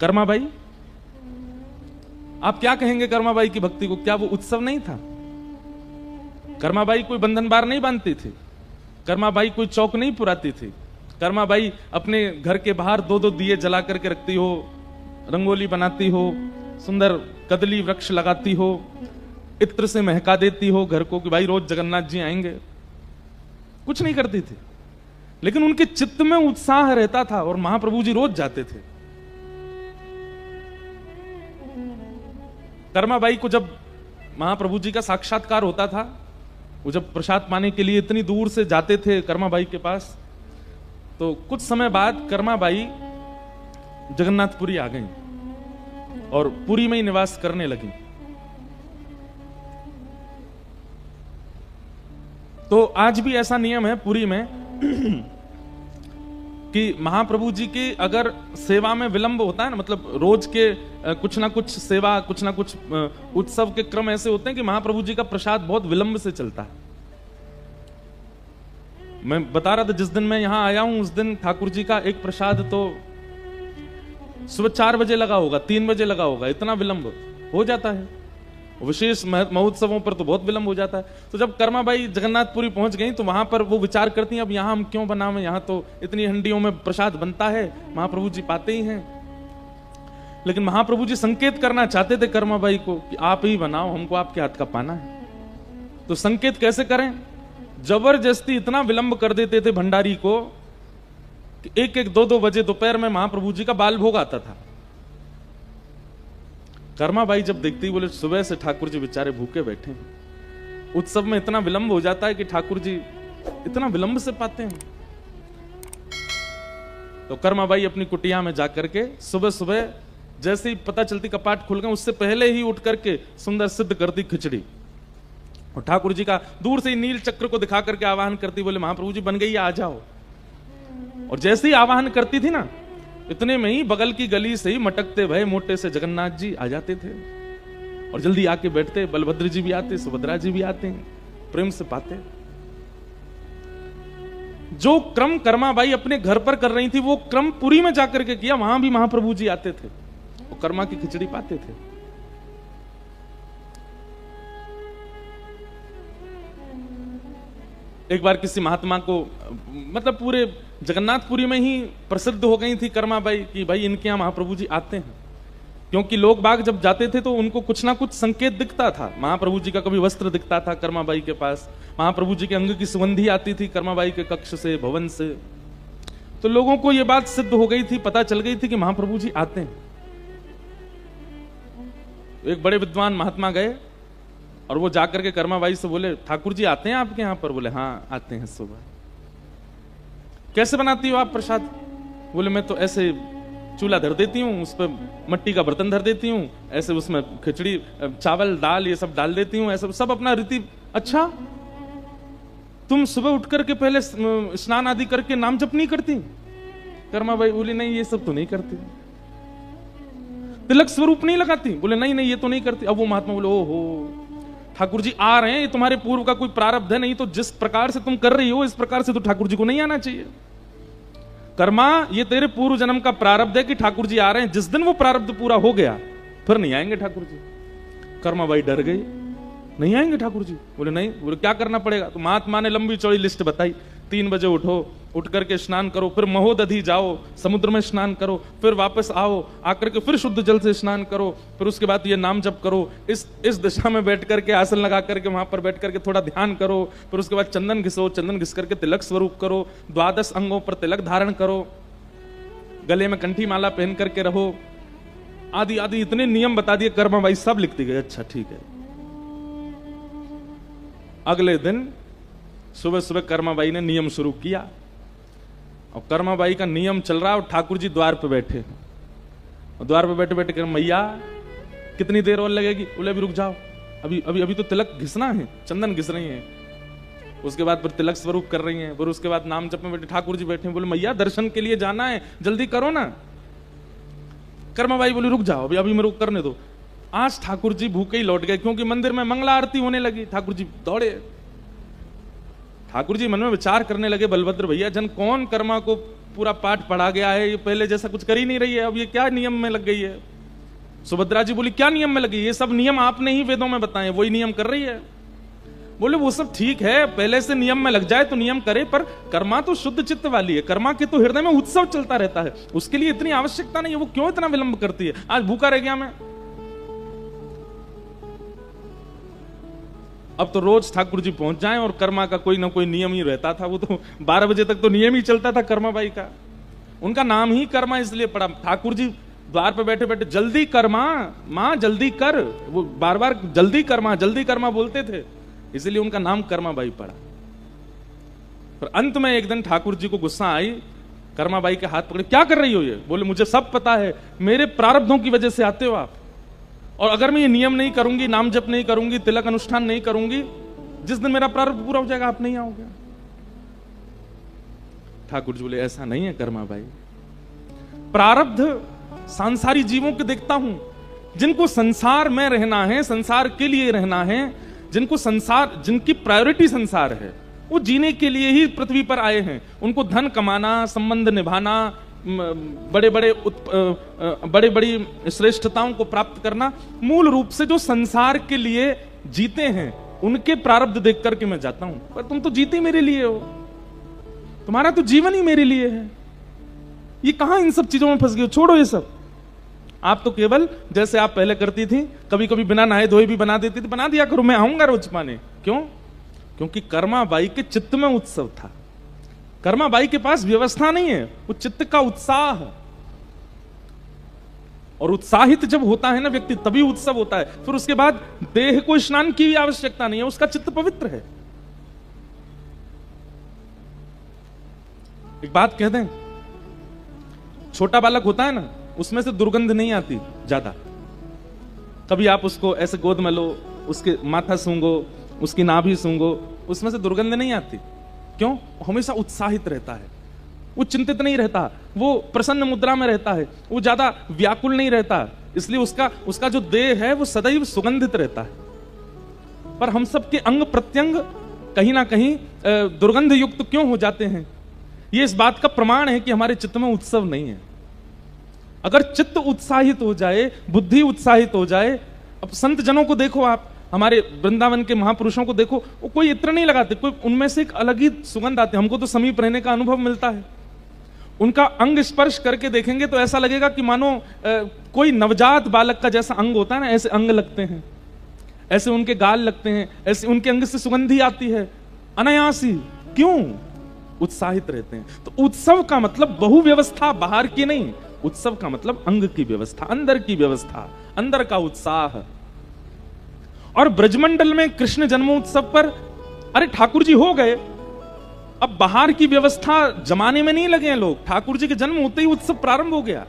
कर्माबाई, आप क्या कहेंगे कर्माबाई की भक्ति को? क्या वो उत्सव नहीं था? कर्माबाई कोई बंधन बार नहीं बांधती थी, कर्माबाई कोई चौक नहीं पुराती थी, कर्माबाई अपने घर के बाहर 2-2 दिए जला करके रखती हो, रंगोली बनाती हो, सुंदर कदली वृक्ष लगाती हो, इत्र से महका देती हो घर को कि भाई रोज जगन्नाथ जी आएंगे। कुछ नहीं करती थी, लेकिन उनके चित्त में उत्साह रहता था और महाप्रभु जी रोज जाते थे। कर्माबाई को जब महाप्रभु जी का साक्षात्कार होता था, वो जब प्रसाद पाने के लिए इतनी दूर से जाते थे कर्माबाई के पास, तो कुछ समय बाद कर्माबाई जगन्नाथपुरी आ गई और पुरी में ही निवास करने लगी। तो आज भी ऐसा नियम है पुरी में कि महाप्रभु जी की अगर सेवा में विलंब होता है ना, मतलब रोज के कुछ ना कुछ सेवा, कुछ ना कुछ उत्सव के क्रम ऐसे होते हैं कि महाप्रभु जी का प्रसाद बहुत विलंब से चलता है। मैं बता रहा था जिस दिन मैं यहां आया हूं उस दिन ठाकुर जी का एक प्रसाद तो सुबह 4 बजे लगा होगा, 3 बजे लगा होगा, इतना विलंब हो जाता है। विशेष महोत्सवों पर तो बहुत विलंब हो जाता है। तो जब कर्माबाई जगन्नाथपुरी पहुंच गई तो वहां पर वो विचार करती हैं अब यहां हम क्यों बनावें, यहां तो इतनी हंडियों में प्रसाद बनता है, महाप्रभु जी पाते ही हैं। लेकिन महाप्रभु जी संकेत करना चाहते थे कर्माबाई को कि आप ही बनाओ, हमको आपके हाथ का पाना है। तो संकेत कैसे करें? जबरदस्ती इतना विलंब कर देते थे भंडारी को कि 1-1, 2-2 बजे दोपहर में महाप्रभु जी का बाल भोग आता था। कर्माबाई जब देखती बोले सुबह से ठाकुर जी बेचारे भूखे बैठे हैं, उत्सव में इतना विलंब हो जाता है कि ठाकुर जी इतना विलंब से पाते हैं। तो कर्माबाई अपनी कुटिया में जाकर के सुबह सुबह जैसे ही पता चलती कपाट खुल गए उससे पहले ही उठ करके सुंदर सिद्ध करती खिचड़ी और ठाकुर जी का दूर से ही नील चक्र को दिखा करके आवाहन करती, बोले महाप्रभु जी बन गई, आ जाओ। और जैसे ही आवाहन करती थी ना, इतने में ही बगल की गली से ही मटकते भय मोटे से जगन्नाथ जी आ जाते थे और जल्दी आके बैठते। बलभद्र जी भी आते, सुभद्रा जी भी आते हैं, प्रेम से पाते। जो क्रम कर्माबाई अपने घर पर कर रही थी वो क्रम पुरी में जाकर के किया, वहां भी महाप्रभु जी आते थे और कर्मा की खिचड़ी पाते थे। एक बार किसी महात्मा को, मतलब पूरे जगन्नाथपुरी में ही प्रसिद्ध हो गई थी कर्माबाई कि भाई इनके यहां महाप्रभु जी आते हैं, क्योंकि लोग बाग जब जाते थे तो उनको कुछ ना कुछ संकेत दिखता था। महाप्रभु जी का कभी वस्त्र दिखता था कर्माबाई के पास, महाप्रभु जी के अंग की सुगंधी आती थी कर्माबाई के कक्ष से, भवन से। तो लोगों को यह बात सिद्ध हो गई थी, पता चल गई थी कि महाप्रभु जी आते हैं। एक बड़े विद्वान महात्मा गए और वो जाकर के कर्माबाई से बोले ठाकुर जी आते हैं आपके यहां पर? बोले हाँ आते हैं सुबह। कैसे बनाती हो आप प्रसाद? बोले मैं तो ऐसे चूल्हा धर देती हूँ, उस पर मट्टी का बर्तन धर देती हूँ, ऐसे उसमें खिचड़ी चावल दाल ये सब डाल देती हूँ, ऐसा सब अपना रीति। अच्छा तुम सुबह उठ करके पहले स्नान आदि करके नाम जप नहीं करती? कर्माबाई बोली नहीं ये सब तो नहीं करती। तिलक स्वरूप नहीं लगाती? बोले नहीं नहीं ये तो नहीं करती। अब वो महात्मा बोले ओहो ठाकुर जी आ रहे हैं, ये तुम्हारे पूर्व का कोई प्रारब्ध है, नहीं तो जिस प्रकार से तुम कर रही हो इस प्रकार से तो ठाकुर जी को नहीं आना चाहिए। कर्मा ये तेरे पूर्व जन्म का प्रारब्ध है कि ठाकुर जी आ रहे हैं, जिस दिन वो प्रारब्ध पूरा हो गया फिर नहीं आएंगे ठाकुर जी। कर्माबाई डर गई, नहीं आएंगे ठाकुर जी? बोले नहीं। बोले क्या करना पड़ेगा? तो महात्मा ने लंबी चौड़ी लिस्ट बताई। 3 बजे उठो, उठ करके स्नान करो, फिर महोदधि जाओ, समुद्र में स्नान करो, फिर वापस आओ, आकर के फिर शुद्ध जल से स्नान करो, फिर उसके बाद ये नाम जप करो, इस दिशा में बैठ करके आसन लगा करके वहां पर बैठ करके थोड़ा ध्यान करो, फिर उसके बाद चंदन घिसो, चंदन घिस करके तिलक स्वरूप करो, 12 अंगों पर तिलक धारण करो, गले में कंठी माला पहन करके रहो, आदि आदि इतने नियम बता दिए। कर्माबाई सब लिखती गई, अच्छा ठीक है। अगले दिन सुबह सुबह कर्माबाई ने नियम शुरू किया और कर्माबाई का नियम चल रहा और ठाकुर जी द्वार पे बैठे और द्वार पे बैठे बैठे कर मैया कितनी देर और लगेगी? बोले अभी रुक जाओ, अभी अभी अभी तो तिलक घिसना है, चंदन घिस रही हैं, उसके बाद फिर तिलक स्वरूप कर रही हैं, फिर उसके बाद नाम जप में बैठे ठाकुर जी बैठे। बोले मैया दर्शन के लिए जाना है, जल्दी करो ना। कर्माबाई बोली रुक जाओ, अभी अभी मेरे को करने दो। आज ठाकुर जी भूखे ही लौट गए क्योंकि मंदिर में मंगला आरती होने लगी। ठाकुर जी दौड़े, ठाकुर जी मन में विचार करने लगे बलभद्र भैया जन कौन कर्मा को पूरा पाठ पढ़ा गया है, ये पहले जैसा कुछ कर ही नहीं रही है, अब ये क्या नियम में लग गई है। सुभद्रा जी बोली क्या नियम में लगी, ये सब नियम आपने ही वेदों में बताए, वही नियम कर रही है। बोले वो सब ठीक है, पहले से नियम में लग जाए तो नियम करे, पर कर्मा तो शुद्ध चित्त वाली है, कर्मा के तो हृदय में उत्सव चलता रहता है, उसके लिए इतनी आवश्यकता नहीं है, वो क्यों इतना विलंब करती है। आज भूखा रह गया मैं, अब तो रोज ठाकुर जी पहुंच जाएं और कर्मा का कोई ना कोई नियम ही रहता था। वो तो 12 बजे तक तो नियम ही चलता था कर्मा बाई का, उनका नाम ही कर्मा इसलिए पड़ा। ठाकुर जी द्वार पे बैठे बैठे जल्दी कर्मा, मां जल्दी कर, वो बार बार जल्दी कर्मा बोलते थे, इसलिए उनका नाम कर्मा बाई पड़ा। पर अंत में एक दिन ठाकुर जी को गुस्सा आई, कर्मा बाई के हाथ पकड़े, क्या कर रही हो ये। बोले मुझे सब पता है, मेरे प्रारब्धों की वजह से आते हो आप, और अगर मैं ये नियम नहीं करूंगी, नाम जप नहीं करूंगी, तिलक अनुष्ठान नहीं करूंगी, जिस दिन मेरा प्रारब्ध पूरा हो जाएगा आप नहीं आओगे। ठाकुर जी बोले ऐसा नहीं है कर्मा बाई, प्रारब्ध सांसारी जीवों के देखता हूं, जिनको संसार में रहना है, संसार के लिए रहना है, जिनको संसार, जिनकी प्रायोरिटी संसार है, वो जीने के लिए ही पृथ्वी पर आए हैं। उनको धन कमाना, संबंध निभाना, बड़े बड़ी श्रेष्ठताओं को प्राप्त करना, मूल रूप से जो संसार के लिए जीते हैं, उनके प्रारब्ध देख करके मैं जाता हूं। पर तुम तो जीते मेरे लिए हो, तुम्हारा तो जीवन ही मेरे लिए है, ये कहां इन सब चीजों में फंस गए हो, छोड़ो ये सब। आप तो केवल जैसे आप पहले करती थी, कभी कभी बिना नहाए धोए भी बना देती थी, बना दिया करो, मैं आऊंगा रोज पाने। क्यों? क्योंकि कर्मा बाई के चित्त में उत्सव था। कर्मा बाई के पास व्यवस्था नहीं है, वो चित्त का उत्साह, और उत्साहित जब होता है ना व्यक्ति, तभी उत्सव होता है। फिर उसके बाद देह को स्नान की भी आवश्यकता नहीं है, उसका चित्त पवित्र है। एक बात कह दें, छोटा बालक होता है ना, उसमें से दुर्गंध नहीं आती ज्यादा। कभी आप उसको ऐसे गोद में लो, उसके माथा सूंघो, उसकी नाभि सूंघो, उसमें से दुर्गंध नहीं आती। क्यों? हमेशा उत्साहित रहता है, वो चिंतित नहीं रहता, वो प्रसन्न मुद्रा में रहता है, वो ज्यादा व्याकुल नहीं रहता, इसलिए उसका जो देह है वो सदैव सुगंधित रहता है। पर हम सबके अंग प्रत्यंग कहीं ना कहीं दुर्गंध युक्त क्यों हो जाते हैं? ये इस बात का प्रमाण है कि हमारे चित्त में उत्सव नहीं है। अगर चित्त उत्साहित हो जाए, बुद्धि उत्साहित हो जाए, अब संत जनों को देखो आप, हमारे वृंदावन के महापुरुषों को देखो, वो कोई इत्र नहीं लगाते, कोई उनमें से एक अलग ही सुगंध आती है। हमको तो समीप रहने का अनुभव मिलता है, उनका अंग स्पर्श करके देखेंगे तो ऐसा लगेगा कि मानो कोई नवजात बालक का जैसा अंग होता है ना, ऐसे अंग लगते हैं, ऐसे उनके गाल लगते हैं, ऐसे उनके अंग से सुगंधी आती है अनायासी। क्यों? उत्साहित रहते हैं। तो उत्सव का मतलब बहु व्यवस्था, बाहर की नहीं, उत्सव का मतलब अंग की व्यवस्था, अंदर की व्यवस्था, अंदर का उत्साह। और ब्रजमंडल में कृष्ण जन्मोत्सव पर अरे ठाकुर जी हो गए, अब बाहर की व्यवस्था जमाने में नहीं लगे हैं लोग, ठाकुर जी के जन्म होते ही उत्सव प्रारंभ हो गया।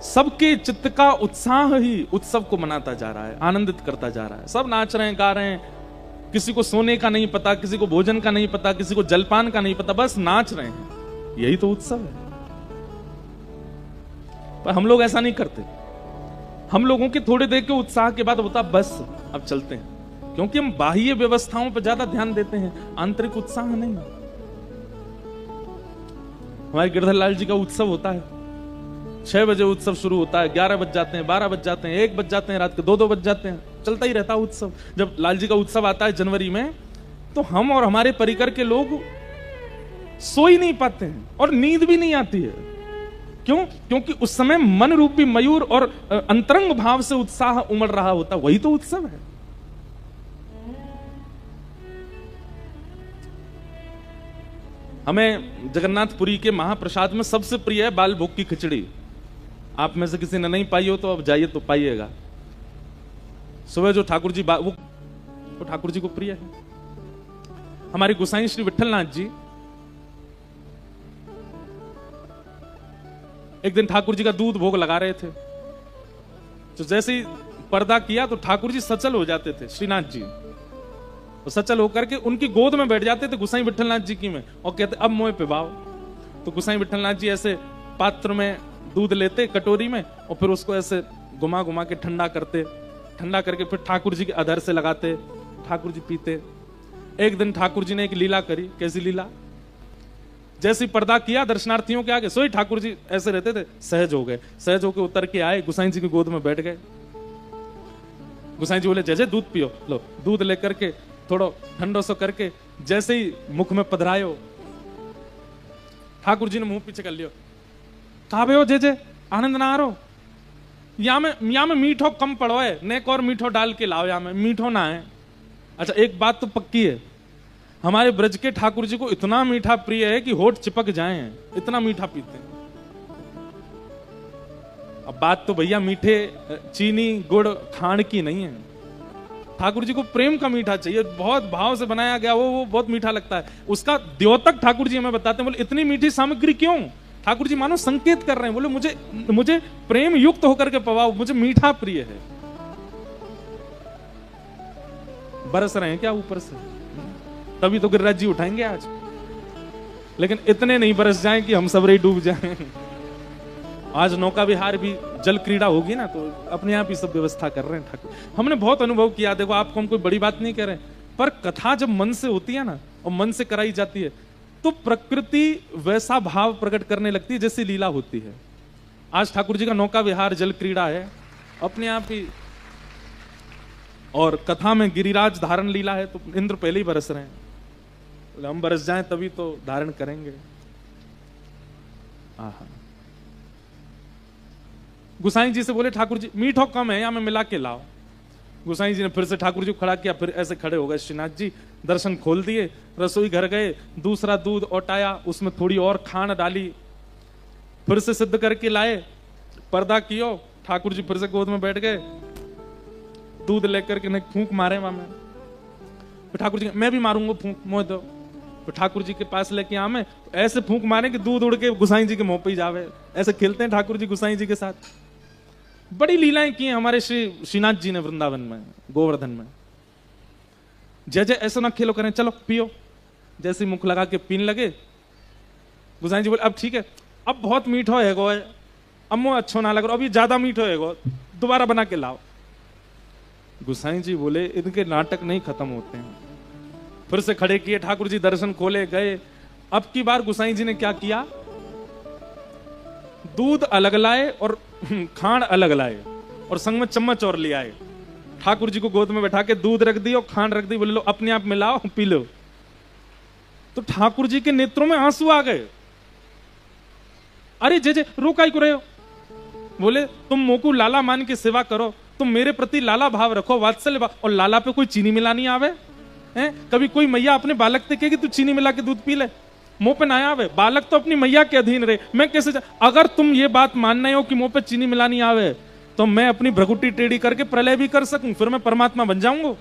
सबके चित्त का उत्साह ही उत्सव को मनाता जा रहा है, आनंदित करता जा रहा है। सब नाच रहे हैं, गा रहे हैं, किसी को सोने का नहीं पता, किसी को भोजन का नहीं पता, किसी को जलपान का नहीं पता, बस नाच रहे हैं, यही तो उत्सव है। पर हम लोग ऐसा नहीं करते, हम लोगों के थोड़े देर के उत्साह के बाद होता बस अब चलते हैं, क्योंकि हम बाह्य व्यवस्थाओं पर ज्यादा ध्यान देते हैं, आंतरिक उत्साह नहीं। हमारे गिरधर लाल जी का उत्सव होता है, 6 बजे उत्सव शुरू होता है, 11 बज जाते हैं, 12 बज जाते हैं, 1 बज जाते हैं, रात के 2-2 बज जाते हैं, चलता ही रहता है उत्सव। जब लाल जी का उत्सव आता है जनवरी में, तो हम और हमारे परिकर के लोग सो ही नहीं पाते हैं और नींद भी नहीं आती है। क्यों? क्योंकि उस समय मन रूपी मयूर और अंतरंग भाव से उत्साह उमड़ रहा होता, वही तो उत्सव है। हमें जगन्नाथपुरी के महाप्रसाद में सबसे प्रिय है बाल भोग की खिचड़ी। आप में से किसी ने नहीं पाई हो तो अब जाइए तो पाइएगा। सुबह जो ठाकुर जी वो ठाकुर जी को प्रिय है। हमारे गोसाई श्री विठलनाथ जी एक दिन ठाकुर जी का दूध भोग लगा रहे थे, तो जैसे ही पर्दा किया तो ठाकुर जी सचल हो जाते थे, श्रीनाथ जी, तो सचल होकर के उनकी गोद में बैठ जाते थे गोसाई विठलनाथ जी की में, और कहते अब मोए पिबाओ। तो गोसाई विठलनाथ जी ऐसे पात्र में दूध लेते कटोरी में, और फिर उसको ऐसे घुमा घुमा के ठंडा करते, ठंडा करके फिर ठाकुर जी के अधर से लगाते, ठाकुर जी पीते। एक दिन ठाकुर जी ने एक लीला करी। कैसी लीला? जैसे ही पर्दा किया दर्शनार्थियों के आगे, सोई ठाकुर जी ऐसे रहते थे, सहज हो गए, सहज होकर उतर के आए, गुसाई जी की गोद में बैठ गए। गुसाई जी बोले जय दूध पियो, लो दूध लेकर के थोड़ा ठंडो सो करके जैसे ही मुख में पधरायो, ठाकुर जी ने मुंह पीछे कर लियो, कहा हो जे आनंद ना आ रो, या में मीठो कम पड़ो है, नेक और मीठो डाल के लाओ, या में मीठो ना है। अच्छा एक बात तो पक्की है, हमारे ब्रज के ठाकुर जी को इतना मीठा प्रिय है कि होठ चिपक जाए हैं, इतना मीठा पीते हैं। अब बात तो भैया मीठे चीनी गुड़ खांड की नहीं है, ठाकुर जी को प्रेम का मीठा चाहिए, बहुत भाव से बनाया गया वो बहुत मीठा लगता है। उसका द्योतक ठाकुर जी हमें बताते हैं, बोले इतनी मीठी सामग्री क्यों? ठाकुर जी मानो संकेत कर रहे हैं, बोले मुझे प्रेम युक्त होकर के पवाओ, मुझे मीठा प्रिय है। बरस रहे हैं क्या ऊपर से? तभी तो गिरिराज जी उठाएंगे आज, लेकिन इतने नहीं बरस जाएं कि हम सब रे डूब जाएं। आज नौका विहार भी जल क्रीड़ा होगी ना, तो अपने आप ही सब व्यवस्था कर रहे हैं ठाकुर। हमने बहुत अनुभव किया, देखो आपको हम कोई बड़ी बात नहीं कह रहे, पर कथा जब मन से होती है ना और मन से कराई जाती है तो प्रकृति वैसा भाव प्रकट करने लगती है जैसी लीला होती है। आज ठाकुर जी का नौका विहार जल क्रीड़ा है अपने आप ही, और कथा में गिरिराज धारण लीला है, तो इंद्र पहले ही बरस रहे हैं। हम बरस जाएं तभी तो धारण करेंगे। आहा, गुसाई जी से बोले ठाकुर जी मीठो कम है, या मैं मिला के लाओ। गुसाई जी ने फिर से ठाकुर जी को खड़ा किया, फिर ऐसे खड़े हो गए श्रीनाथ जी, दर्शन खोल दिए, रसोई घर गए, दूसरा दूध औटाया, उसमें थोड़ी और खांड डाली, फिर से सिद्ध करके लाए, पर्दा कियो, ठाकुर जी फिर से गोद में बैठ गए, दूध लेकर के नहीं फूंक मारे वहां में। तो ठाकुर जी मैं भी मारूंगा फूंक, मोह दो। तो ठाकुर जी के पास लेके आ, मैं ऐसे फूंक मारे कि दूध उड़ के गुसाई जी के मुंह पे ही जावे। ऐसे खेलते हैं ठाकुर जी गुसाई जी के साथ। बड़ी लीलाएं की हैं हमारे श्रीनाथ जी ने वृंदावन में, गोवर्धन में। जय जय ऐसा ना खेलो करें, चलो पियो। जैसे मुख लगा के पीने लगे, गुसाई जी बोले अब ठीक है, अब बहुत मीठो है गो, अब मुझे अच्छो ना लग रहा, अभी ज्यादा मीठो है गो, दोबारा बना के लाओ। गुसाई जी बोले इनके नाटक नहीं खत्म होते हैं। फिर से खड़े किए, ठाकुर जी दर्शन खोले गए। अब की बार गुसाई जी ने क्या किया, दूध अलग लाए और खांड अलग लाए, और संग में चम्मच और ले आए। ठाकुर जी को गोद में बैठा के दूध रख दी और खांड रख दी, बोले लो अपने आप मिलाओ पी लो। तो ठाकुर जी के नेत्रों में आंसू आ गए। अरे जे रो काई को रहे हो? बोले तुम मोकू लाला मान के सेवा करो, तुम मेरे प्रति लाला भाव रखो, वात्सल्य भाव। और लाला पे कोई चीनी मिलानी आवे है? कभी कोई मैया अपने बालक से कहेगी तू चीनी मिला के दूध पी ले, मुंह पे ना आवे। बालक तो अपनी मैया के अधीन रहे, मैं कैसे अगर तुम ये बात मानना हो कि मुंह पे चीनी मिलानी आवे, तो मैं अपनी भ्रगुटी टेढ़ी करके प्रलय भी कर सकूं, फिर मैं परमात्मा बन जाऊंगा।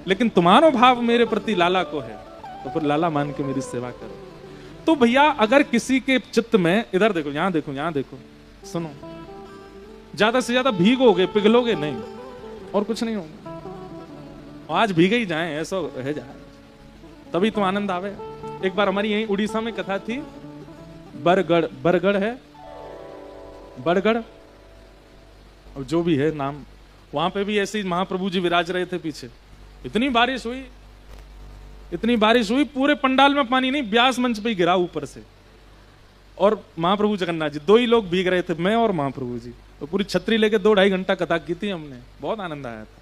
लेकिन तुम्हारा भाव मेरे प्रति लाला को है, तो फिर लाला मान के मेरी सेवा करो। तो भैया अगर किसी के चित्त में, इधर देखो, यहां देखो, यहां देखो, सुनो, ज्यादा से ज्यादा भीगोगे, पिघलोगे नहीं, और कुछ नहीं होगा। आज भीगे ही जाए, ऐसा रह जाए, तभी तो आनंद आवे। एक बार हमारी यहीं उड़ीसा में कथा थी, बरगढ़ है, बरगढ़ और जो भी है नाम, वहां पे भी ऐसे ही महाप्रभु जी विराज रहे थे पीछे। इतनी बारिश हुई, पूरे पंडाल में पानी नहीं, ब्यास मंच पे ही गिरा ऊपर से, और महाप्रभु जगन्नाथ जी, दो ही लोग भीग रहे थे, मैं और महाप्रभु जी। तो पूरी छतरी लेके 2-2.5 घंटा कथा की थी हमने, बहुत आनंद आया था।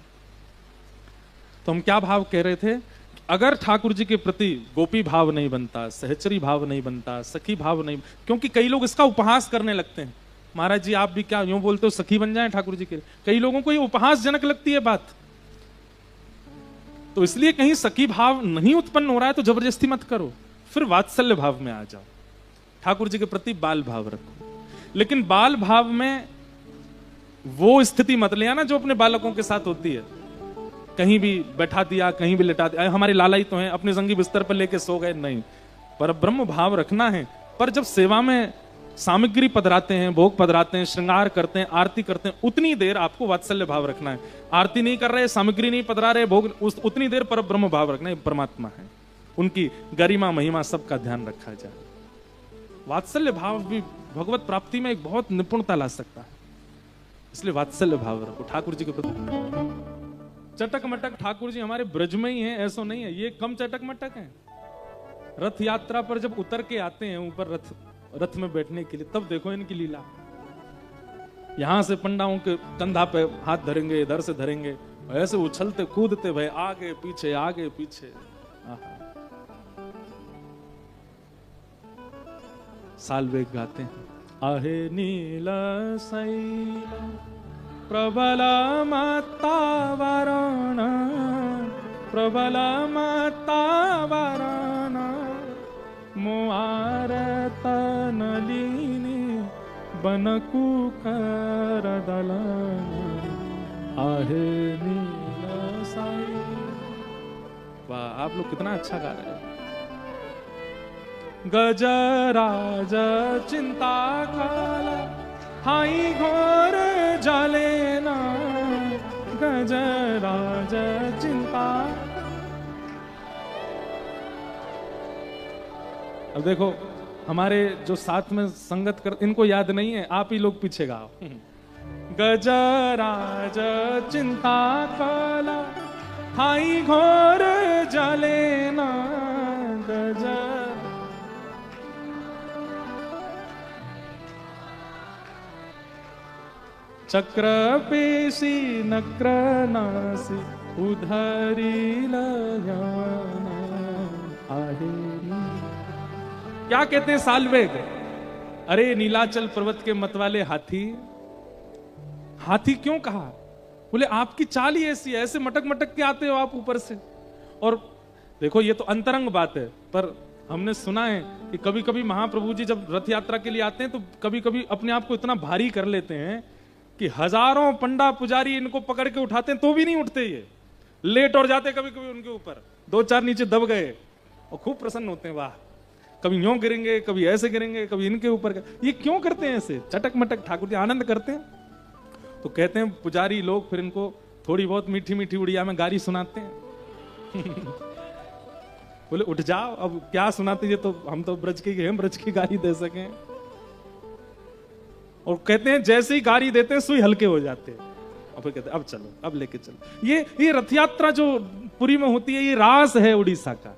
तो हम क्या भाव कह रहे थे, अगर ठाकुर जी के प्रति गोपी भाव नहीं बनता, सहचरी भाव नहीं बनता, सखी भाव नहीं, क्योंकि कई लोग इसका उपहास करने लगते हैं। महाराज जी आप भी क्या यूं बोलते हो, सखी बन जाएं ठाकुर जी के? कई लोगों को ये उपहासजनक लगती है बात। तो इसलिए कहीं सखी भाव नहीं उत्पन्न हो रहा है तो जबरदस्ती मत करो, फिर वात्सल्य भाव में आ जाओ। ठाकुर जी के प्रति बाल भाव रखो, लेकिन बाल भाव में वो स्थिति मत ले आना जो अपने बालकों के साथ होती है। कहीं भी बैठा दिया, कहीं भी लिटा दिया, हमारे लाला ही तो हैं, अपने संगी बिस्तर पर लेके सो गए, नहीं। पर ब्रह्म भाव रखना है। पर जब सेवा में सामग्री पधराते हैं, भोग पधराते हैं, श्रृंगार करते हैं, आरती करते हैं, उतनी देर आपको वात्सल्य भाव रखना है। आरती नहीं कर रहे, सामग्री नहीं पधरा रहे, भोग, उतनी देर पर ब्रह्म भाव रखना है। परमात्मा है, उनकी गरिमा महिमा सबका ध्यान रखा जाए। वात्सल्य भाव भी भगवत प्राप्ति में एक बहुत निपुणता ला सकता है, इसलिए वात्सल्य भाव रखो ठाकुर जी के प्रति। चटक मटक ठाकुर जी हमारे ब्रज में ही हैं, ऐसा नहीं है, ये कम चटक मटक है। रथ यात्रा पर जब उतर के आते हैं ऊपर रथ में बैठने के लिए, तब देखो इनकी लीला। यहां से पंडाओं के कंधा पे हाथ धरेंगे, इधर से धरेंगे, ऐसे उछलते कूदते भय आगे पीछे आगे पीछे। साल्वेग गाते हैं, आहे नील शैल प्रबल मत्तावरण, प्रबल मत्तावरण, मुआरत नलिनी बनकु कर दलन, आहे नील शैल। वाह, आप लोग कितना अच्छा गा रहे हैं। गजराज चिंता काला हाई घोर जलेना, गजराज चिंता। अब देखो हमारे जो साथ में संगत कर, इनको याद नहीं है, आप ही लोग पीछे गाओ। गजराज चिंता काला हाई घोर जलेना, गज चक्र पेशी नक्र नासी उधरी लयाना, आहे। क्या कहते हैं साल्वेग? अरे नीलाचल पर्वत के मतवाले हाथी। हाथी क्यों कहा? बोले आपकी चाल ही ऐसी है, ऐसे मटक मटक के आते हो आप ऊपर से। और देखो ये तो अंतरंग बात है, पर हमने सुना है कि कभी कभी महाप्रभु जी जब रथ यात्रा के लिए आते हैं तो कभी कभी अपने आप को इतना भारी कर लेते हैं कि हजारों पंडा पुजारी इनको पकड़ के उठाते हैं तो भी नहीं उठते, ये लेट और जाते कभी कभी उनके ऊपर, दो चार नीचे दब गए और खूब प्रसन्न होते हैं। वाह, कभी यूं गिरेंगे, कभी ऐसे गिरेंगे, कभी इनके ऊपर। ये क्यों करते हैं ऐसे? चटक मटक ठाकुर जी आनंद करते हैं। तो कहते हैं पुजारी लोग फिर इनको थोड़ी बहुत मीठी मीठी उड़िया में गाली सुनाते हैं। बोले उठ जाओ, अब क्या सुनाते, ये तो हम तो ब्रज के हैं, ब्रज की गाली दे सकें। और कहते हैं जैसे ही गाली देते हैं सुई हल्के हो जाते हैं, और फिर कहते हैं अब चलो, अब लेके चलो। ये रथ यात्रा जो पुरी में होती है, ये रास है उड़ीसा का,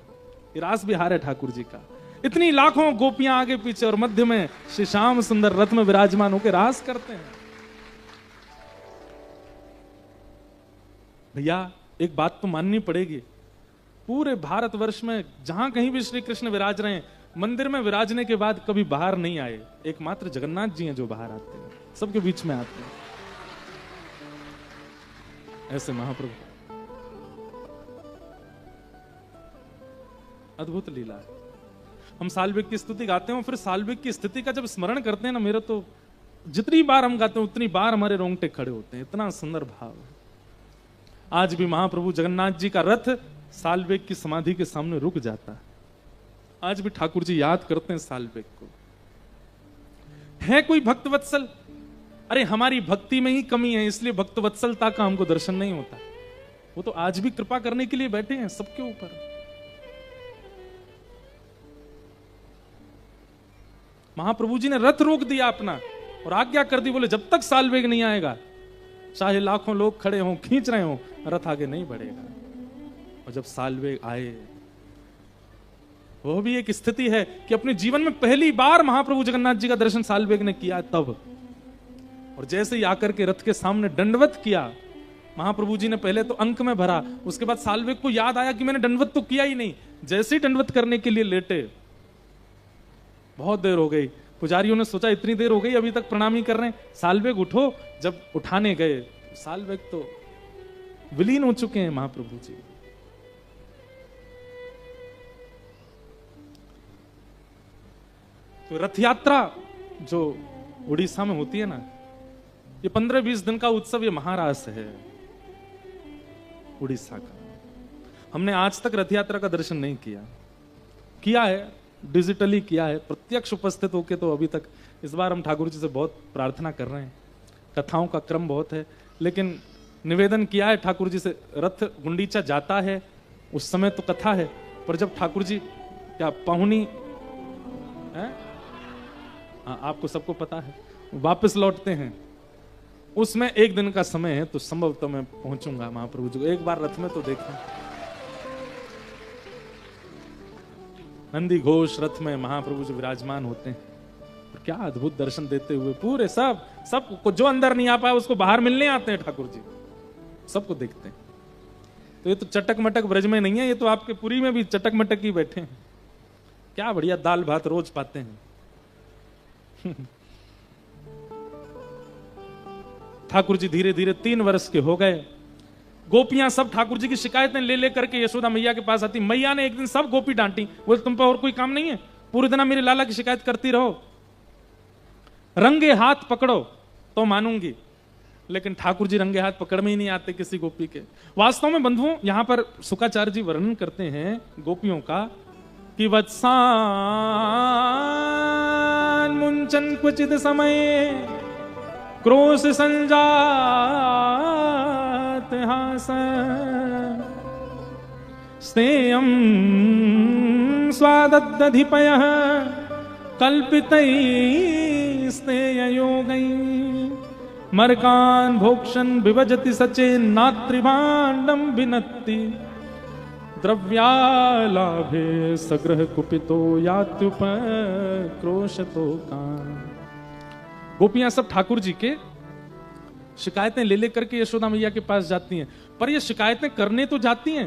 ये रास बिहार है ठाकुर जी का। इतनी लाखों गोपियां आगे पीछे और मध्य में श्री श्याम सुंदर रथ में विराजमान होकर रास करते हैं। भैया एक बात तो माननी पड़ेगी, पूरे भारतवर्ष में जहां कहीं भी श्री कृष्ण विराज रहे हैं, मंदिर में विराजने के बाद कभी बाहर नहीं आए। एकमात्र जगन्नाथ जी हैं जो बाहर आते हैं, सबके बीच में आते हैं। ऐसे महाप्रभु, अद्भुत लीला है। हम साल्विक की स्तुति गाते हैं, फिर साल्विक की स्थिति का जब स्मरण करते हैं ना, मेरा तो जितनी बार हम गाते हैं उतनी बार हमारे रोंगटे खड़े होते हैं। इतना सुंदर भाव है। आज भी महाप्रभु जगन्नाथ जी का रथ साल्वेग की समाधि के सामने रुक जाता है। आज भी ठाकुर जी याद करते हैं साल्वेग को। है कोई भक्त वत्सल? अरे हमारी भक्ति में ही कमी है, इसलिए भक्त वत्सलता का हमको दर्शन नहीं होता। वो तो आज भी कृपा करने के लिए बैठे हैं सबके ऊपर। महाप्रभु जी ने रथ रोक दिया अपना और आज्ञा कर दी, बोले जब तक साल्वेग नहीं आएगा, चाहे लाखों लोग खड़े हों खींच रहे हों, रथ आगे नहीं बढ़ेगा। और जब साल्वेग आए, वो भी एक स्थिति है कि अपने जीवन में पहली बार महाप्रभु जगन्नाथ जी का दर्शन साल्वेग ने किया तब। और जैसे ही आकर के रथ के सामने दंडवत किया, महाप्रभु जी ने पहले तो अंक में भरा, उसके बाद साल्वेग को याद आया कि मैंने दंडवत तो किया ही नहीं। जैसे ही दंडवत करने के लिए लेटे, बहुत देर हो गई, पुजारियों ने सोचा इतनी देर हो गई अभी तक प्रणाम ही कर रहे हैं, साल्वेग उठो। जब उठाने गए, साल्वेग तो विलीन हो चुके हैं महाप्रभु जी। तो रथ यात्रा जो उड़ीसा में होती है ना, ये 15-20 दिन का उत्सव, ये महारास है उड़ीसा का। हमने आज तक रथ यात्रा का दर्शन नहीं किया है, डिजिटली किया है, प्रत्यक्ष उपस्थित होके तो अभी तक। इस बार हम ठाकुर जी से बहुत प्रार्थना कर रहे हैं, कथाओं का क्रम बहुत है, लेकिन निवेदन किया है ठाकुर जी से, रथ गुंडीचा जाता है उस समय तो कथा है, पर जब ठाकुर जी क्या पाहुनी है, हाँ आपको सबको पता है, वापस लौटते हैं, उसमें एक दिन का समय है, तो संभवतः मैं पहुंचूंगा महाप्रभु जी को एक बार रथ में तो देखें। नंदी घोष रथ में महाप्रभु जो विराजमान होते हैं, क्या अद्भुत दर्शन देते हुए पूरे सब को, जो अंदर नहीं आ पाया उसको बाहर मिलने आते हैं ठाकुर जी, सबको देखते हैं। तो ये तो चटक मटक ब्रज में नहीं है, ये तो आपके पुरी में भी चटक मटक ही बैठे हैं। क्या बढ़िया दाल भात रोज पाते हैं। ठाकुर जी धीरे धीरे 3 वर्ष के हो गए। गोपियां सब ठाकुर जी की शिकायतें ले लेकर के यशोदा मैया के पास आती। मैया ने एक दिन सब गोपी डांटी, बोले तुम पे और कोई काम नहीं है, पूरे दिन मेरे लाला की शिकायत करती रहो, रंगे हाथ पकड़ो तो मानूंगी। लेकिन ठाकुर जी रंगे हाथ पकड़ में ही नहीं आते किसी गोपी के। वास्तव में बंधुओं, यहां पर शुकाचार्य जी वर्णन करते हैं गोपियों का कि वत्सान मुंचन क्वचित समय क्रोश संजात हास स्नेयम स्वादधिपय कल्पितै स्नेययोगै मर्कान् भोक्षन् विभजति सचे नात्रिभाण्डं विनत्ति द्रव्यालाभे सग्रह कुपितो यात्युपक्रोशतो कान्। गोपियां सब ठाकुर जी के शिकायतें ले लेकर के यशोदा मैया के पास जाती हैं, पर ये शिकायतें करने तो जाती हैं,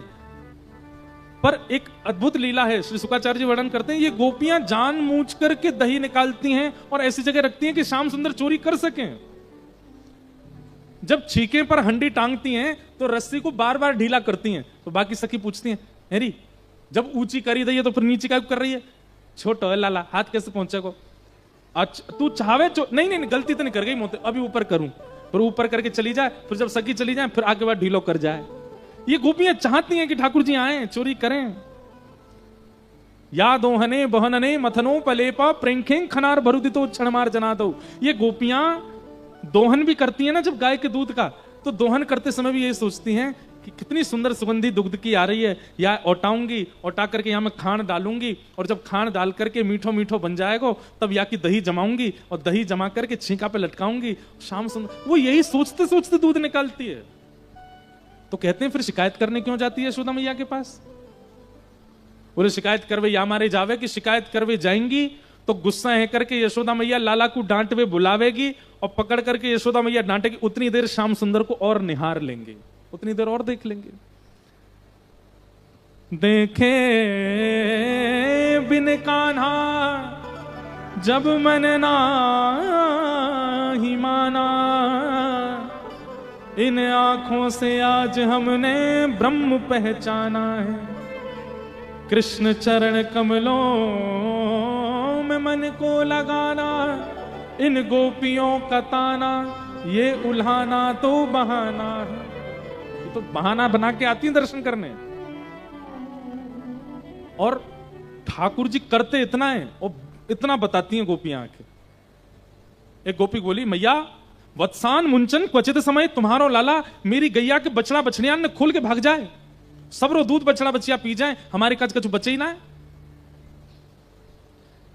पर एक अद्भुत लीला है। श्री शुकाचार्य जी वर्णन करते हैं, ये गोपियां जानबूझ करके दही निकालती हैं और ऐसी जगह रखती हैं कि श्याम सुंदर चोरी कर सकें। जब छीके पर हंडी टांगती हैं तो रस्सी को बार बार ढीला करती हैं, तो बाकी सखी पूछती हैं, हेरी जब ऊंची करी दी है तो फिर नीचे क्या कर रही है, छोटो है लाला, हाथ कैसे पहुंचे को, अच्छा तू चाहे नहीं गलती तो नहीं कर गई मोते, अभी ऊपर करूं, फिर ऊपर करके चली जाए, फिर जब सखी चली जाए फिर आगे बाद ढीलो कर जाए। ये गोपियां चाहती हैं कि ठाकुर जी आए चोरी करें। या दोहने बहनने मथनो पलेपा प्रेंखें खनार भरुदितो क्षणमार जना दो। ये गोपियां दोहन भी करती हैं ना जब गाय के दूध का, तो दोहन करते समय भी ये सोचती हैं कि कितनी सुंदर सुगंधी दुग्ध की आ रही है, या औटाऊंगी, औटा करके यहाँ मैं खांड डालूंगी, और जब खांड डाल करके मीठो मीठो बन जाएगा तब या की दही जमाऊंगी, और दही जमा करके छींका पे लटकाऊंगी, शाम सुंदर। वो यही सोचते सोचते दूध निकालती है। तो कहते हैं फिर शिकायत करने क्यों जाती है यशोदा मैया के पास? बोले शिकायत करवे या मारे जावे, कि शिकायत करवे जाएंगी तो गुस्सा है करके यशोदा मैया लाला को डांटवे बुलावेगी, और पकड़ करके यशोदा मैया डांटेगी, उतनी देर श्याम सुंदर को और निहार लेंगे, उतनी देर और देख लेंगे। देखे बिन कान्हा जब मन नाही माना, इन आंखों से आज हमने ब्रह्म पहचाना है। कृष्ण चरण कमलों में मन को लगाना, इन गोपियों का ताना ये उल्हाना तो बहाना है। ये तो बहाना बना के आती है दर्शन करने, और ठाकुर जी करते इतना है और इतना बताती हैं गोपियां आके। एक गोपी बोली, मैया वत्सान मुंचन क्वचित समय तुम्हारो लाला मेरी गैया के बछड़ा बछड़ियां ने खोल के भाग जाए, सबरो दूध बछड़ा बछिया पी जाए, हमारे कच कछु बचे ही ना है।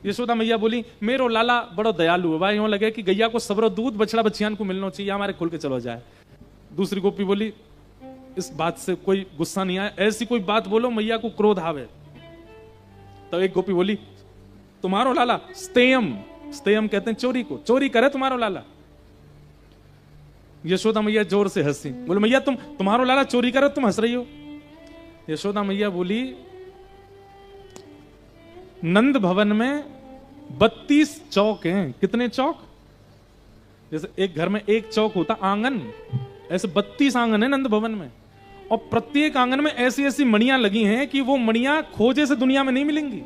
यशोदा मैया बोली, मेरो लाला बड़ो दयालु है भाई, यूं लगे कि गैया को सबरो दूध बछड़ा बछियान को मिलना चाहिए, हमारे खुल के चलो जाए। दूसरी गोपी बोली, इस बात से कोई गुस्सा नहीं आया, ऐसी कोई बात बोलो मैया को क्रोध आवे। तो एक गोपी बोली, तुम्हारो लाला स्तेयम, स्तेयम कहते हैं चोरी को, चोरी करे तुम्हारो लाला। यशोदा मैया जोर से हंसी, बोले मैया तुम्हारो लाला चोरी करे, तुम हंस रही हो। यशोदा मैया बोली, नंद भवन में 32 चौक हैं। कितने चौक? जैसे एक घर में एक चौक होता आंगन, ऐसे 32 आंगन है नंद भवन में, और प्रत्येक आंगन में ऐसी ऐसी मणियां लगी हैं कि वो मणियां खोजे से दुनिया में नहीं मिलेंगी।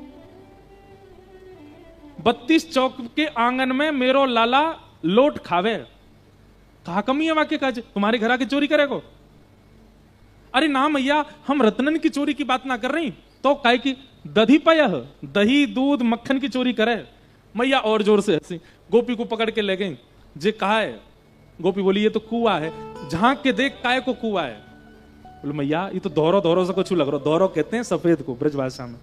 32 चौक के आंगन में मेरो लाला लोट खावे। कहा कमी है वाक्य का, तुम्हारे घर आके चोरी करेगो? अरे ना मैया, हम रत्नन की चोरी की बात ना कर रही, तो काय की दधिपय, दही दूध मक्खन की चोरी करे। मैया और जोर से हंसी, गोपी को पकड़ के ले गई। जे कहा है? गोपी बोली, ये तो कुआ है, झांक के देख काय को कुआ है। बोले मैया ये तो दोहरो दोहरो से कुछ लग रहा, दोहरो कहते हैं सफेद को ब्रज भाषा में।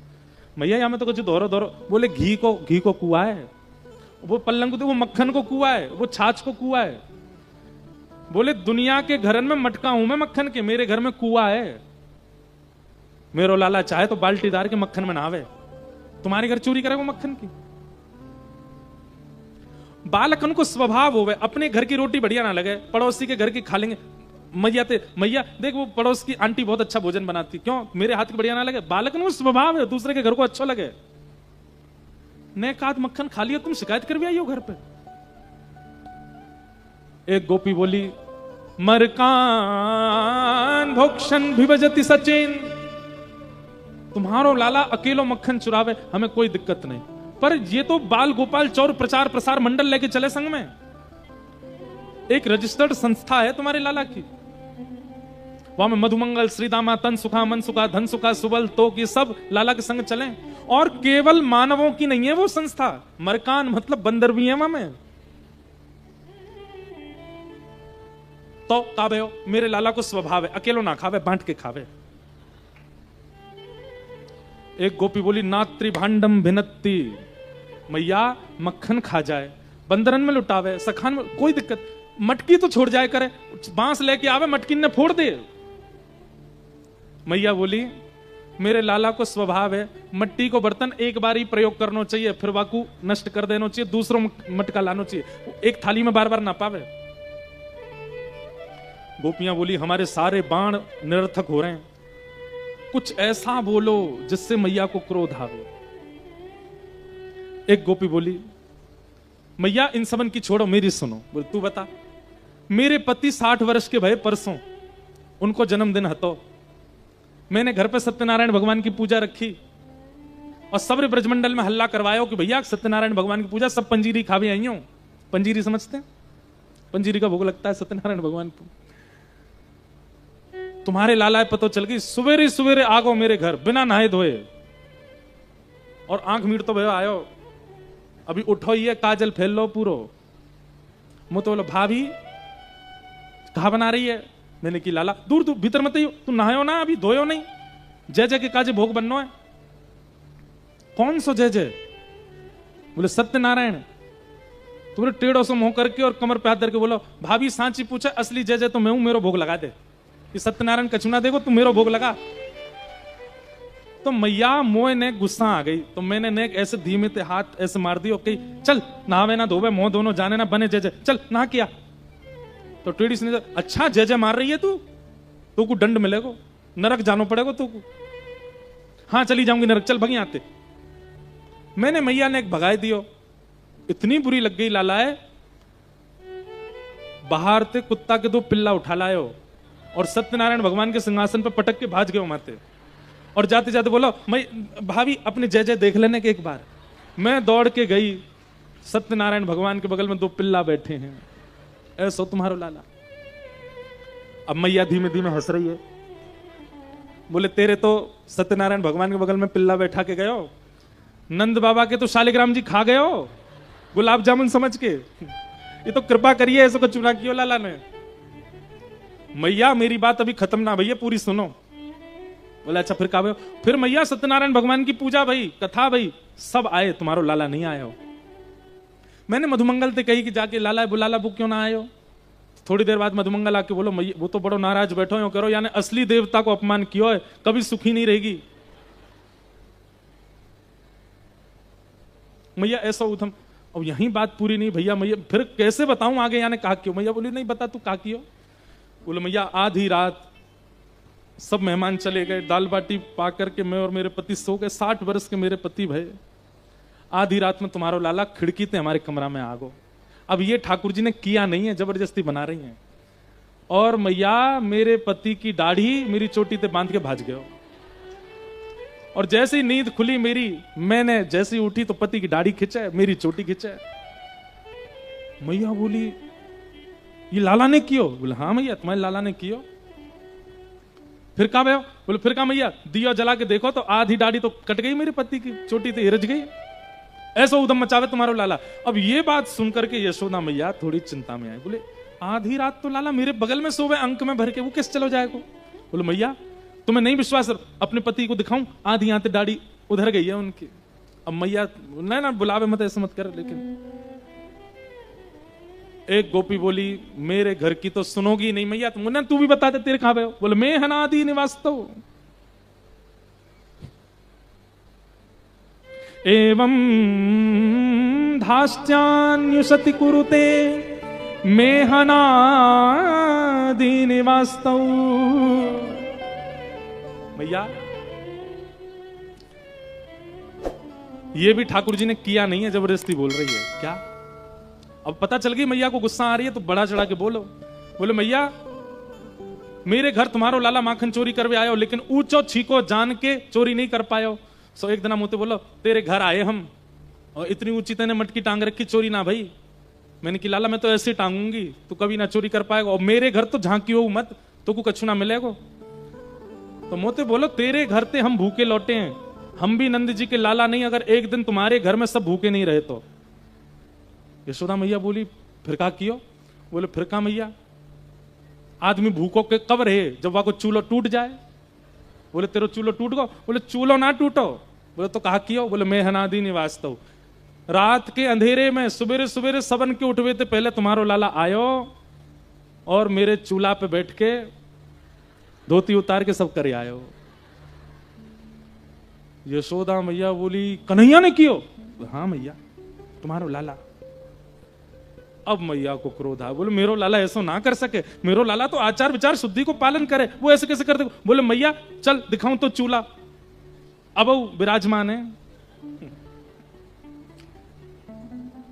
मैया यहाँ में तो कुछ दोहरो दोहरो। बोले घी को कुआ है, वो पल्लंग को, वो मक्खन को कुआ है, वो छाछ को कुआ है। बोले दुनिया के घरन में मटका हूं मैं मक्खन के, मेरे घर में कुआ है। मेरो लाला चाहे तो बाल्टीदार के मक्खन में नहावे। तुम्हारे घर चोरी करेगा मक्खन की? बालकन को स्वभाव होवे, अपने घर की रोटी बढ़िया ना लगे पड़ोसी के घर की खा लेंगे। मैया देख वो पड़ोस की आंटी बहुत अच्छा भोजन बनाती, क्यों मेरे हाथ की बढ़िया ना लगे? बालकन को स्वभाव है दूसरे के घर को अच्छा लगे। ने काद मक्खन खा लिया, तुम शिकायत कर भी आई हो घर पे। एक गोपी बोली, मरकान भोक्षण विभजति सचिन, तुम्हारो लाला अकेलो मक्खन चुरावे हमें कोई दिक्कत नहीं, पर ये तो बाल गोपाल चौर प्रचार प्रसार मंडल लेके चले संग में, एक रजिस्टर्ड संस्था है तुम्हारे लाला की, वहां में मधुमंगल, श्रीदामा, तन सुखा, मन सुखा, धन सुखा, सुबल, तोक, ये सब लाला के संग चले। और केवल मानवों की नहीं है वो संस्था, मरकान मतलब बंदर भी है वहां में। तो काबे हो, मेरे लाला को स्वभाव है अकेलो ना खावे, बांट के खावे। एक गोपी बोली, नात्री भांडम भिनत्ती, मैया मक्खन खा जाए, बंदरन में लुटावे, सखान में कोई दिक्कत, मटकी तो छोड़ जाए करे, बांस लेके आवे मटकी ने फोड़ दे। मैया बोली, मेरे लाला को स्वभाव है मट्टी को बर्तन एक बार ही प्रयोग करना चाहिए, फिर वाकू नष्ट कर देना चाहिए, दूसरों मटका लाना चाहिए, एक थाली में बार बार ना पावे। गोपियां बोली, हमारे सारे बाण निरर्थक हो रहे हैं, कुछ ऐसा बोलो जिससे मैया को क्रोध आवे। एक गोपी बोली, मैया इन सबन की छोड़ो, मेरी सुनो। बोले, तू बता। मेरे पति 60 वर्ष के भय परसों, उनको जन्मदिन हतो, मैंने घर पे सत्यनारायण भगवान की पूजा रखी और सब ब्रजमंडल में हल्ला करवाया कि भैया सत्यनारायण भगवान की पूजा, सब पंजीरी खावे आई हो। पंजीरी समझते हैं? पंजीरी का भोग लगता है सत्यनारायण भगवान को। तुम्हारे लाला पतो चल गई, सवेरे सवेरे आगो मेरे घर बिना नहाए धोए और आंख मीट तो भैया आयो, अभी उठो ही है, काजल फैल लो पूरो। मुझे तो बोलो, भाभी कहा बना रही है? मैंने की लाला दूर दूर भीतर मत, तू नहायो ना, अभी धोयो नहीं, जय जय के काजे भोग बननो है। कौन सो जय जय? बोले सत्यनारायण। तो बोले टेढ़ो से मुंह करके और कमर पे हाथ धर के बोलो, भाभी सांची पूछे, असली जय जय तो मैं हूं, मेरो भोग लगा दे। ये सत्यनारायण कछुना देखो, तू मेरो भोग लगा। तो मैया मोह ने गुस्सा आ गई, तो मैंने ने ऐसे धीमे से हाथ ऐसे मार दिया, ओके चल नहावे ना धोवे, मोह दोनों जाने ना बने, जय जय चल नहा किया। तो टेढ़ी से अच्छा जय जय मार रही है तू को दंड मिलेगा, नरक जानो पड़ेगा तू को। हाँ चली जाऊंगी नरक, चल भगी आते। मैंने मैया ने एक भगाई दियो, इतनी बुरी लग गई लाला है, बाहर ते कुत्ता के 2 पिल्ला उठा लायो और सत्यनारायण भगवान के सिंहासन पर पटक के भाज गए माते। और जाते जाते बोलो, मैं भाभी अपने जय जय देख लेने के एक बार। मैं दौड़ के गई, सत्यनारायण भगवान के बगल में 2 पिल्ला बैठे हैं, ऐसा तुम्हारो लाला। अब मैया धीमे धीमे हंस रही है, बोले तेरे तो सत्यनारायण भगवान के बगल में पिल्ला बैठा के गयो, नंद बाबा के तो शालिग्राम जी खा गयो गुलाब जामुन समझ के, ये तो कृपा करिए ऐसा कुछ चुना कियो लाला ने। मैया मेरी बात अभी खत्म ना भैया, पूरी सुनो। बोले अच्छा फिर कहा? फिर मैया सत्यनारायण भगवान की पूजा भई, कथा भई, सब आए, तुम्हारो लाला नहीं आया हो। मैंने मधुमंगल से कही कि जाके लाला बुलाला बुक क्यों ना आयो। थोड़ी देर बाद मधुमंगल आके बोलो, मैया वो तो बड़ो नाराज बैठो हो, करो यानी असली देवता को अपमान किया है, कभी सुखी नहीं रहेगी। मैया ऐसा उधम, अब यही बात पूरी नहीं भैया, मैया फिर कैसे बताऊं आगे, यानी कहा क्यों? मैया बोली नहीं बता, तू कहा क्यों? बोले मैया आधी रात सब मेहमान चले गए, दाल बाटी पा करके मैं और मेरे पति सो गए, 60 वर्ष के मेरे पति भय, आधी रात में तुम्हारो लाला खिड़की ते हमारे कमरा में आ गो। अब ये ठाकुर जी ने किया नहीं है, जबरदस्ती बना रही हैं। और मैया मेरे पति की दाढ़ी मेरी चोटी ते बांध के भाज गयो, और जैसे ही नींद खुली मेरी, मैंने जैसे ही उठी तो पति की दाढ़ी खिंचे, मेरी चोटी खिंचे। मैया बोली ये लाला ने कियो? बोले हाँ मैया तुम्हारे लाला ने कियो। फिर कहा भैया? बोले फिर कहा मैया दिया जला के देखो तो आधी दाढ़ी तो कट गई, मेरे पति की चोटी तो हिरज गई, ऐसा उदम मचावे तुम्हारो लाला। अब ये बात सुनकर के यशोदा मैया थोड़ी चिंता में आई, बोले आधी रात तो लाला मेरे बगल में सोवे अंक में भर के, वो किस चलो जाएगा? बोले मैया तुम्हें नहीं विश्वास, अपने पति को दिखाऊं, आधी आते दाढ़ी उधर गई है उनकी। अब मैया ना बुलावे मत, ऐसा मत कर। लेकिन एक गोपी बोली मेरे घर की तो सुनोगी नहीं मैया, तू भी बता दे तेरे कहां पे हो? बोले मैं हनादि निवास तो, एवं धास्त्यान्युशति कुरुते मेहनादीनि वास्तव। भैया ये भी ठाकुर जी ने किया नहीं है, जबरदस्ती बोल रही है क्या। अब पता चल गई मैया को गुस्सा आ रही है तो बड़ा चढ़ा के बोलो। बोले मैया मेरे घर तुम्हारो लाला माखन चोरी करवे आयो, लेकिन ऊंचो छीको जान के चोरी नहीं कर पायो। सो एक दिन मुझे बोलो तेरे घर आए हम और इतनी ऊंची तेने मटकी टांग रखी, चोरी ना भाई। मैंने कि लाला मैं तो ऐसे टांगूंगी, तू कभी ना चोरी कर पाएगा, और मेरे घर तो झांकी हो मत, तो को कछु ना मिलेगा। तो मोते बोलो तेरे घर ते हम भूखे लौटे हैं, हम भी नंद जी के लाला नहीं, अगर एक दिन तुम्हारे घर में सब भूखे नहीं रहे तो। यशोदा मैया बोली फिर का कियो। बोले फिर का मैया, आदमी भूखों के कब रहे जब वहां को चूल्हो टूट जाए। बोले तेरो चूल्हो टूट गो। बोले चूल्हो ना टूटो। बोले तो कहा कियो। बोले मैं हनादी निवास्तव, रात के अंधेरे में सुबेरे सुबेरे सबन के उठवे थे पहले तुम्हारो लाला आयो और मेरे चूल्हा पे बैठ के धोती उतार के सब करे आयो। यशोदा मैया बोली कन्हैया ने कियो। हाँ मैया तुम्हारो लाला। अब मैया को क्रोध आया। बोले मेरो लाला ऐसा ना कर सके, मेरो लाला तो आचार विचार शुद्धि को पालन करे, वो ऐसे कैसे कर दे। बोले मैया चल दिखाऊं तो चूल्हा। अब वो विराजमान है।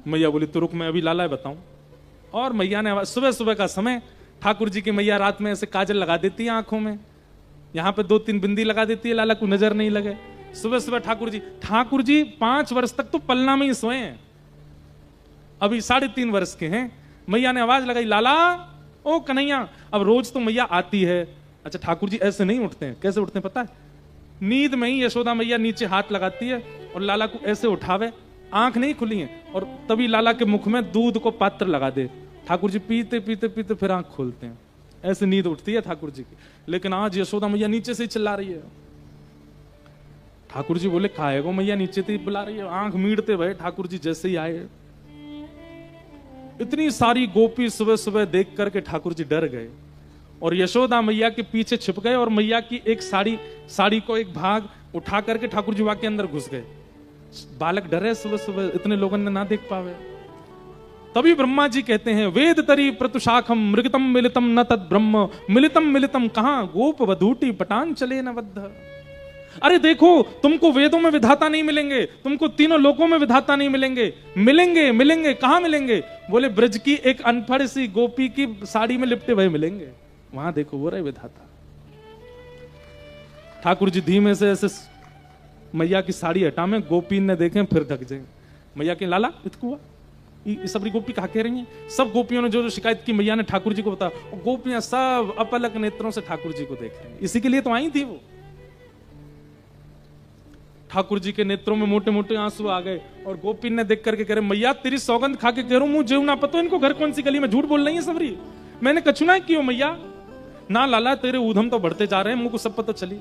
मैया बोली तो रुक मैं अभी लाला बताऊं। और मैया ने सुबह सुबह का समय, ठाकुर जी की मैया रात में ऐसे काजल लगा देती है आंखों में, यहां पे 2-3 बिंदी लगा देती है, लाला को नजर नहीं लगे। सुबह सुबह ठाकुर जी 5 वर्ष तक तो पलना में ही सोए हैं, अभी 3.5 वर्ष के हैं। मैया ने आवाज लगाई लाला ओ कन्हैया। अब रोज तो मैया आती है। अच्छा ठाकुर जी ऐसे नहीं उठते हैं, कैसे उठते हैं पता है, नींद में ही यशोदा मैया नीचे हाथ लगाती है और लाला को ऐसे उठावे, आंख नहीं खुली है, और तभी लाला के मुख में दूध को पात्र लगा दे। ठाकुर जी पीते पीते पीते फिर आंख खोलते हैं, ऐसे नींद उठती है ठाकुर जी की। लेकिन आज यशोदा मैया नीचे से चिल्ला रही है। ठाकुर जी बोले खाएगो मैया नीचे से बुला रही है। आंख मीड़ते भाई ठाकुर जी जैसे ही आए, इतनी सारी गोपी सुबह सुबह देख करके ठाकुर जी डर गए और यशोदा मैया के पीछे छिप गए और मैया की एक साड़ी को एक भाग उठा करके ठाकुर जी वहां के अंदर घुस गए। बालक डरे सुबह सुबह, इतने लोगों ने ना देख पावे। तभी ब्रह्मा जी कहते हैं वेद तरी प्रतुशाखम मृगतम मिलितम न तद ब्रह्म मिलितम मिलितम कहां गोप वधूटी पटान चले न बद्ध। अरे देखो तुमको वेदों में विधाता नहीं मिलेंगे, तुमको तीनों लोकों में विधाता नहीं मिलेंगे, मिलेंगे कहां मिलेंगे। बोले ब्रज की एक अनपढ़ सी गोपी की साड़ी में लिपटे हुए मिलेंगे, वहां देखो वो रहे विधाता। ठाकुर जी धीमे से ऐसे मैया की साड़ी हटा में, गोपी ने देखे फिर ढक जाए। मैया के लाला इतकुआ सबरी गोपी कहा कह रही हैं। सब गोपियों ने जो शिकायत की मैया ने ठाकुर जी को बताया, गोपियां सब अपलक नेत्रों से ठाकुर जी को देख रही हैं। इसी के लिए तो आई थी वो। ठाकुर जी के नेत्रों में मोटे मोटे आंसू आ गए और गोपी ने देख करके कह रहे मैया तेरी सौगंध खा के कह रहा हूं मुझे ना पता इनको घर कौन सी गली में झूठ बोल रही है सबरी, मैंने कछु ना कियो मैया। ना लाला तेरे ऊधम तो बढ़ते जा रहे हैं, मुझको सब पता चली।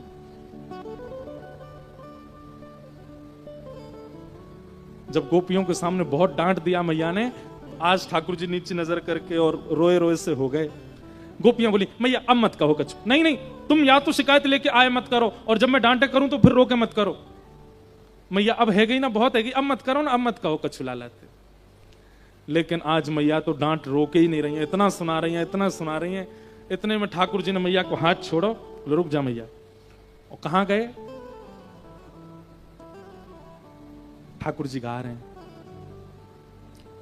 जब गोपियों के सामने बहुत डांट दिया मैया ने, आज ठाकुर जी नीचे नजर करके और रोए रोए से हो गए। गोपियां बोली मैया अब मत कहो कछु, नहीं तुम या तो शिकायत लेके आए मत करो, और जब मैं डांटे करूं तो फिर रोके मत करो। मैया अब है गई ना, बहुत है गई, अब मत करो ना, अब मत कहो कछु लाला थे। लेकिन आज मैया तो डांट रोके ही नहीं रही है, इतना सुना रही है, इतना सुना रही है। इतने में ठाकुर जी ने मैया को हाथ छोड़ो, रुक जा मैया। और कहां गए, ठाकुर जी गा रहे हैं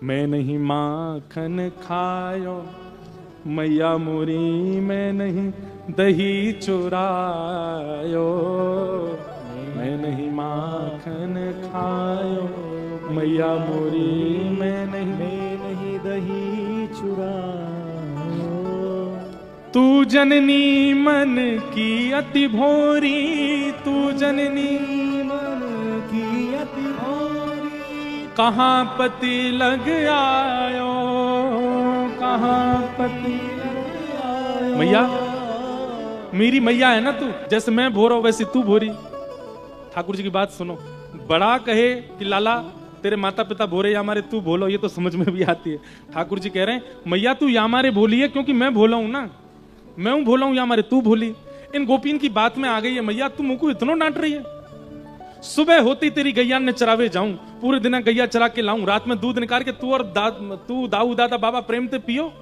मैं नहीं माखन खायो मैया मोरी, मैं नहीं दही चुरायो, मैं नहीं माखन खायो मैया मोरी, मैं नहीं दही चुरायो। तू जननी मन की अति भोरी, तू जननी मन की अति भोरी, कहाँ पति लग आयो, कहाँ पति लग आयो। मैया मेरी मैया है ना तू, जैसे मैं भोरा वैसे तू भोरी। ठाकुर जी की बात सुनो, बड़ा कहे कि लाला तेरे माता पिता भोरे या हमारे तू भोलो, ये तो समझ में भी आती है। ठाकुर जी कह रहे हैं मैया तू या हमारे भोली है क्योंकि मैं भोला हूं ना, मैं हूं भोला हूं या हमारे तू भोली। इन गोपीन की बात में आ गई है मैया, तू मुझको इतना डांट रही है, सुबह होती तेरी गैया ने चरावे जाऊं, पूरे दिन गैया चरा के लाऊं, रात में दूध निकाल के तू और दाऊ दादा बाबा प्रेम ते पियो।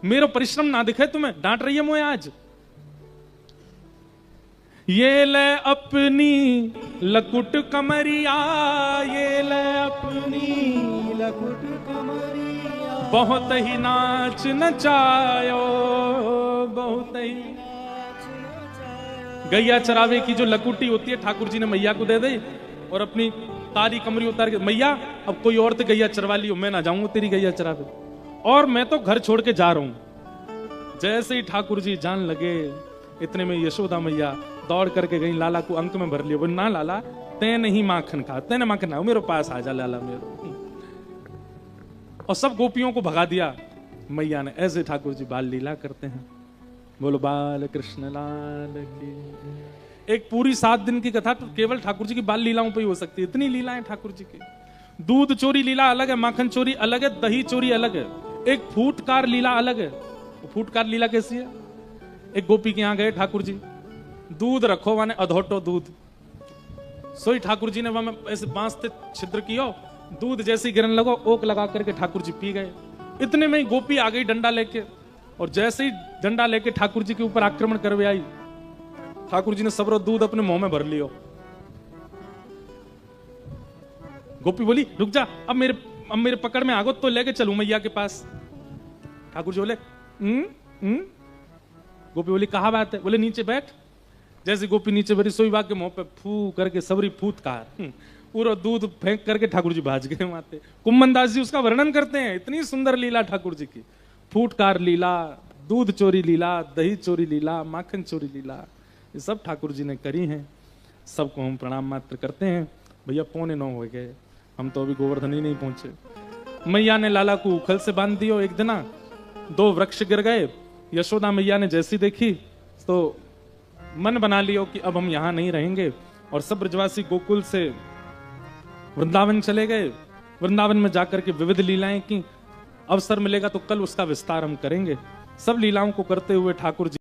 मेरो परिश्रम ना दिखे तुम्हें, डांट रही है मुझे आज। ये ले अपनी लकुट कमरिया, ये ले अपनी लकुट कमरिया, बहुत ही नाच नचायो, बहुत ही गैया चरावे की जो लकुटी होती है ठाकुर जी ने मैया को दे दी और अपनी तारी कमरी उतार के, मैया अब कोई और तो गैया चरवा लियो, मैं ना जाऊंगा तेरी गैया चरावे, और मैं तो घर छोड़ के जा रहा हूं। जैसे ही ठाकुर जी जान लगे, इतने में यशोदा मैया दौड़ करके गई, लाला को अंक में भर लिया। बोले ना लाला, ते नहीं माखन खा, तेने माखन ना, मेरे पास आ जा लाला मेरे। और सब गोपियों को भगा दिया मैया ने। ऐसे ठाकुर जी बाल लीला करते हैं। बोलो बाल कृष्ण लाल की। एक पूरी 7 दिन की कथा तो केवल ठाकुर जी की बाल लीलाओं पे ही हो सकती है, इतनी लीलाएं ठाकुर जी की। दूध चोरी लीला अलग है, माखन चोरी अलग है, दही चोरी अलग है, एक फूटकार लीला अलग है। फूटकार लीला कैसी है? एक गोपी के यहां गए ठाकुर जी, दूध रखो माने अधोटो दूध, सोई ठाकुर जी ने वहां ऐसे बांस से छिद्र किया, दूध जैसी गिरन लगो, ओक लगा करके ठाकुर जी पी गए। इतने में ही गोपी आ गई डंडा लेके, और जैसे ही डंडा लेके ठाकुर जी के ऊपर आक्रमण करवे आई, ठाकुर जी ने सबरो दूध अपने मुंह में भर लियो। गोपी बोली रुक जा, अब मेरे पकड़ में आगो तो लेके चलूं मैया के पास। ठाकुर जी बोले गोपी बोली कहा बात है? बोले नीचे बैठ। जैसे गोपी नीचे बैठी, सोई बाग के मुंह पे फू करके सबरी फूटकार पूरा दूध फेंक करके ठाकुर जी भाज गए माते। कुम्मन दास जी उसका वर्णन करते हैं, इतनी सुंदर लीला ठाकुर जी की। फूटकार लीला, दूध चोरी लीला, दही चोरी लीला, माखन चोरी लीला, ये सब ठाकुर जी ने करी हैं। सबको हम प्रणाम मात्र करते हैं। भैया 8:45 हो गए, हम तो अभी गोवर्धन ही नहीं पहुंचे। मैया ने लाला को उखल से बांध दियो। एक दिन 2 वृक्ष गिर गए। यशोदा मैया ने जैसी देखी तो मन बना लियो कि अब हम यहां नहीं रहेंगे, और सब ब्रजवासी गोकुल से वृंदावन चले गए। वृंदावन में जाकर के विविध लीलाएं की। अवसर मिलेगा तो कल उसका विस्तार हम करेंगे। सब लीलाओं को करते हुए ठाकुर जी